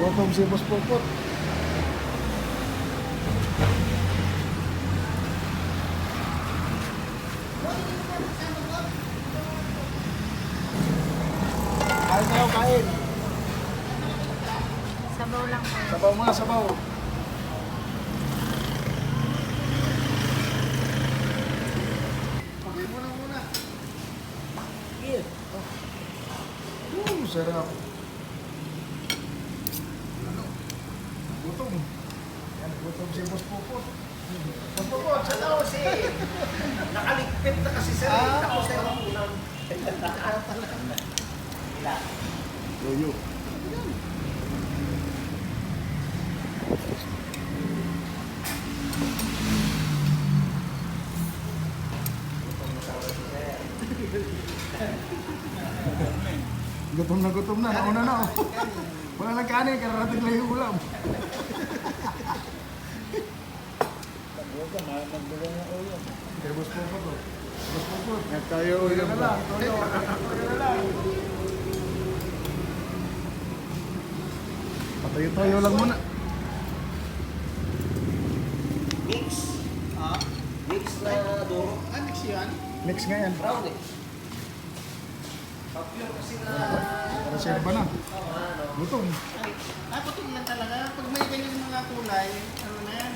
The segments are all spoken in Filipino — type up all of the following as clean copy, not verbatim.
Gutom si Boss Pupot. Kain tayo, kain. Sabaw lang po. Sabaw mga sabaw. Okay, muna. Sarap. Ano? Gutom. Yan, gutom si Boss Pupot. Boss Pupot, sa tao si... Nakaligpit na kasi sir. Tapos na yung ulam. Yoyo. Gutom na, nauna na. Oh. Wala nang kanin, kararating lang yung ulam. Kaya Boss Pupot, oh. Boss Pupot. Tayo Toyo na lang, toyo na lang. Patayo-tayo lang muna. Mix. Mix na duro. Mix yan. Mix nga yan. Brown eh. Papyo kasi na... Reserva na. Gutom. Putin lang talaga. Pag may ganyan mga kulay, ano na yan?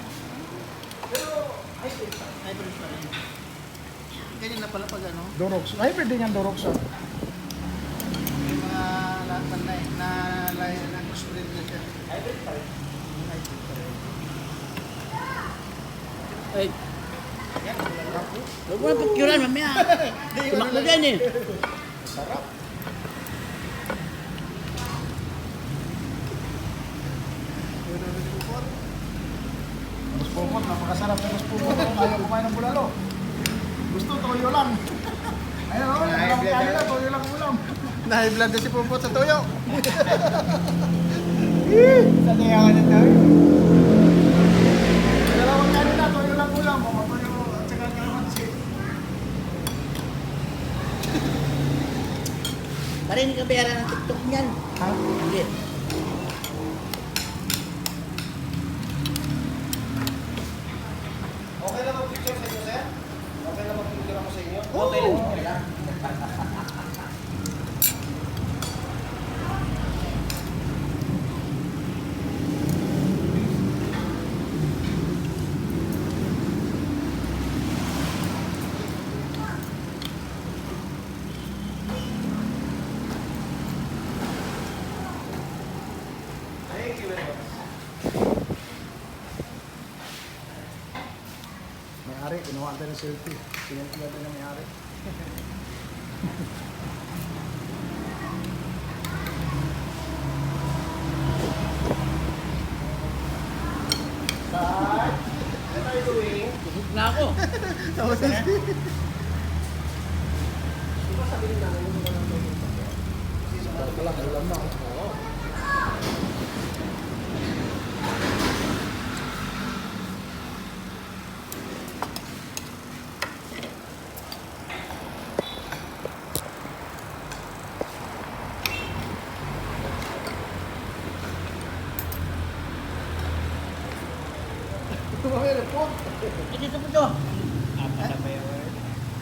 Pero, ay, Hybrid pa rin. Ganyan na pala pag ano. Dorox. Hybrid din yan, Dorox. Ah. Yung mga lahat na crossbreed na siya. hybrid pa rin. Hybrid pa rin. Ay. Huwag mo na pagkuran, mamaya. Tumakbo dyan eh. Sarap. Boss Pupot, napakasarap ng Boss Pupot. Ayaw kumain ng bulalo. Gusto, toyo lang. Ayun, walang kanila, toyo lang ulam. Na-high-blood na si Pupot sa tuyo. Sa tayawan na tayo. Dalawang kanila, toyo lang ulam. Mga toyo at saka kalamansi. Parin ka bayaran ng TikTok niyan. Ha? Hindi. Okay lang mag-picture sa inyo, sir? Okay lang mag-picture ako sa inyo? Okay lang. Okay lang. Thank you very much. May-ari, kinuha tayo ng selfie. Sinelfie natin ng may-ari. Sir, what are you doing? Busog na ako. Tapos na. Di ba sabihin namin yung mga nandun? Kasi sa mga Wala, ulam na. Oo. Dito po to.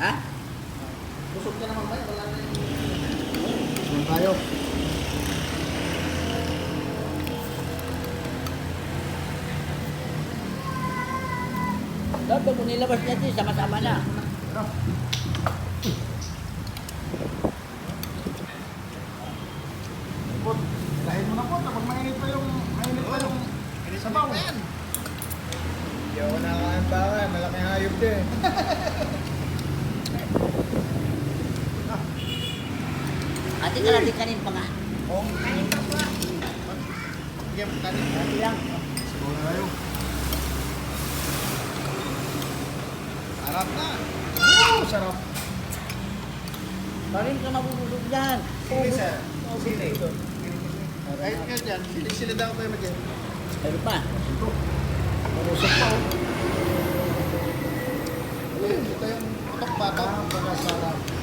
Ha? Busog ka naman ba? Wala na yung... Sunod tayo. Dapat kung nilabas niya ito, sama-sama na. Ano? Put, dahil mo na po, kapag mainit pa yung sabaw. Hindi ako nakakain baka. Malaking hayop din. Ate ka natin kanin pa nga. Kanin pa po. Sige, kanin. Ate lang. Sabaw na tayo. Harap na. Sarap. Parin ka mabubusog dyan. Sili, sir. Sili. Kahit nga dyan, sila daw kayo mag-yan. Pero pa. Ito. Marusok pa, oh. Ito yung patok-patok. Napakasarap.